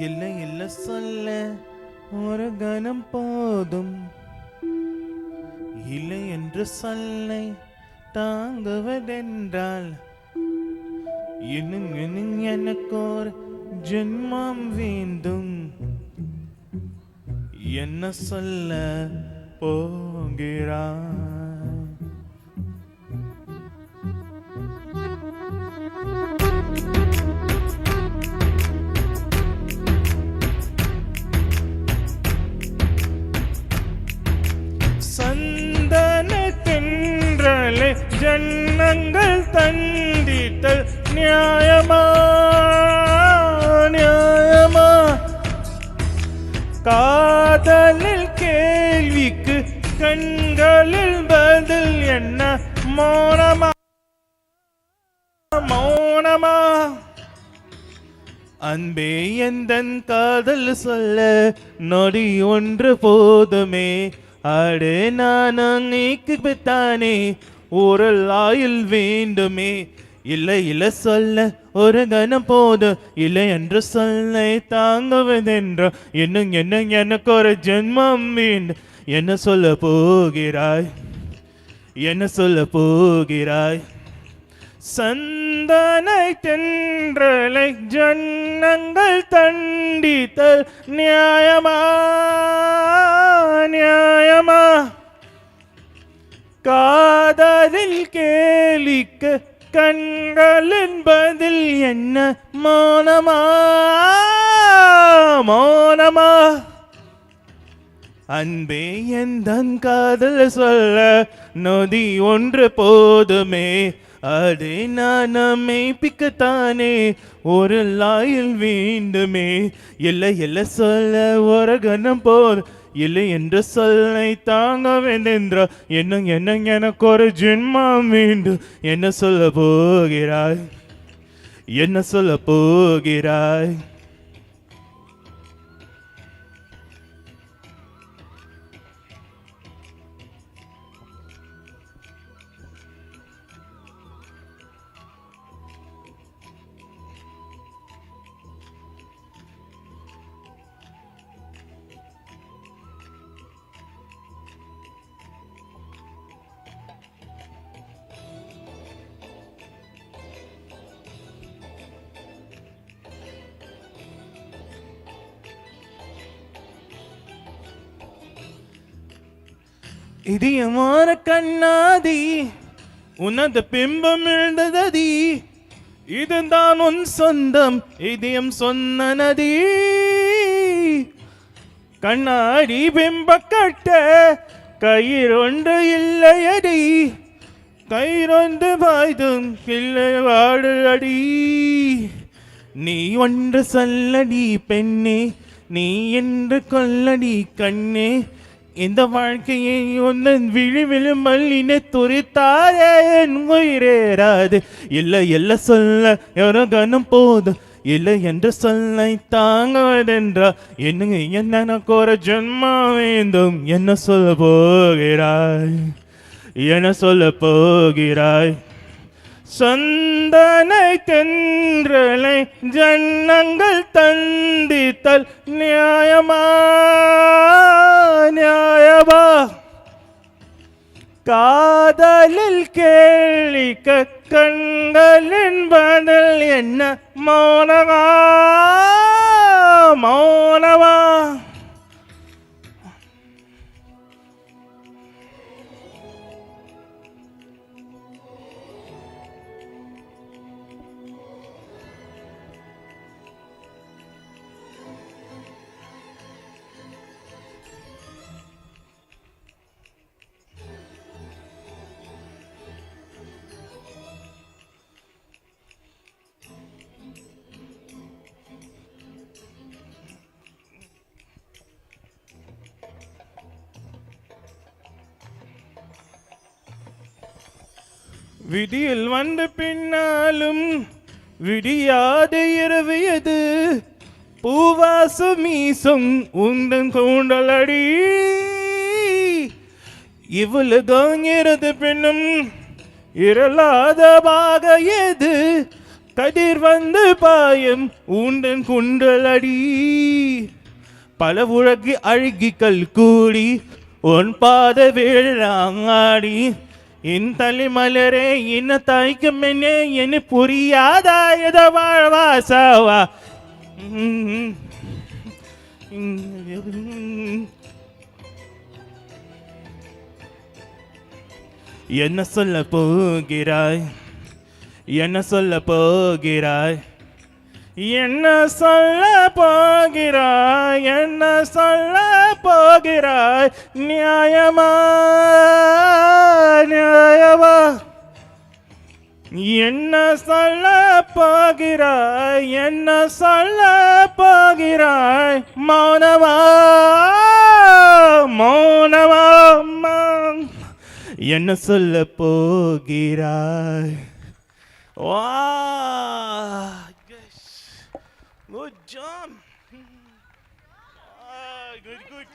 இல்லை இல்லை சொல்ல ஒரு கணம் போதும், இல்லை என்று சொல்லை தாங்குவதென்றால் இன்னும் இன்னும் எனக்கு ஒரு ஜென்மம் வேண்டும். என்ன சொல்ல போகிறாய்? சந்தன தென்றலை ஜன்னங்கள் தந்தித்தல் நியாயமா நியாயமா? காதலில் கேள்விக்கு கண்களில் பதில் என்ன? மௌனமா மௌனமா? அன்பே எந்தன் காதல் சொல்ல நொடி ஒன்று போதுமே. அடே நான் நீக்குத்தானே ஒரு ஆயுள் வேண்டுமே. இல்லை இல்லை சொல்ல ஒரு கணம் போதும், இல்லை என்று சொல்லை தாங்குவதென்ற இன்னும் என்ன எனக்கு ஒரு ஜென்மம் வேண்டும். என்ன சொல்ல போகிறாய்? என்ன சொல்ல போகிறாய்? சந்தனை தென்றலை ஜன்னங்கள் தண்டித்தல் நியாயமா நியாயமா? காதலில் கேலிக்க கண்களின் பதில் என்ன? மௌனமா மௌனமா? அன்பே எந்தன் காதல் சொல்ல நொடி ஒன்று போதுமே. அதே நான் மெய்ப்பிக்கத்தானே ஒரு லாயில் வேண்டுமே. இல்லை இல்லை சொல்ல ஒரு கணம் போர், இல்லை என்று சொல்லை தாங்க வேண்டென்ற இன்னும் என்ன எனக்கு ஒரு ஜென்மம் வேண்டும். என்ன சொல்ல போகிறாய்? என்ன சொல்ல போகிறாய்? இதயமான கண்ணாதி உனது பிம்பம் எழுந்தததி, இதுதான் உன் சொந்தம் இதயம் சொன்ன நதி. கண்ணாடி பிம்ப கட்ட கயிறொன்று இல்லையடி, கயிறொன்று பாய்தும் இல்லை வாடு அடி. நீ ஒன்று சொல்லடி பெண்ணே, நீ என்று கொல்லடி கண்ணே. இந்த வாழ்க்கையை ஒன்னன் விழி விழுமல் இனை துரித்தாரே என் உயிரேறாது. இல்லை இல்லை சொல்ல எவரோ கனம் போதும், இல்லை என்று சொல்லை தாங்குவதென்றா என்னங்க என்ன கோர ஜென்மா வேண்டும். என்ன சொல்ல போகிறாய்? என்ன சொல்ல போகிறாய்? சந்தனை தென்றலை ஜன்னங்கள் தந்தித்தல் நியாயமா நியாயமா? காதலில் கேளிக்க கண்களின் பதில் என்ன? மௌனமா மௌனமா? விடியில் வந்த பின்னாலும் விடியாத இரவு எது? பூவாசு மீசும் உந்தன் கூண்டலடி. இவ்வளவு பெண்ணும் இரலாத பாக எது? கதிர் வந்து பாயும் உண்டன் குண்டலடி பல உலகு அழுகிகள் கூடி உன் பாத வீழாடி என் தலைமலரே என்ன தாய்க்கும் என்ன புரியாதா எத வாழ்வாசாவா என்ன சொல்ல போகிறாய் என்ன சொல்ல போகிறாய் என்ன சொல்ல போகிறாய் என்ன சொல்ல போகிறாய் நியாயமா நியாயமா என்ன சொல்ல போகிறாய் என்ன சொல்ல போகிறாய் மௌனமா மௌனமா என்ன சொல்ல போகிறாய் Wow! Yes. Good job. Good, good.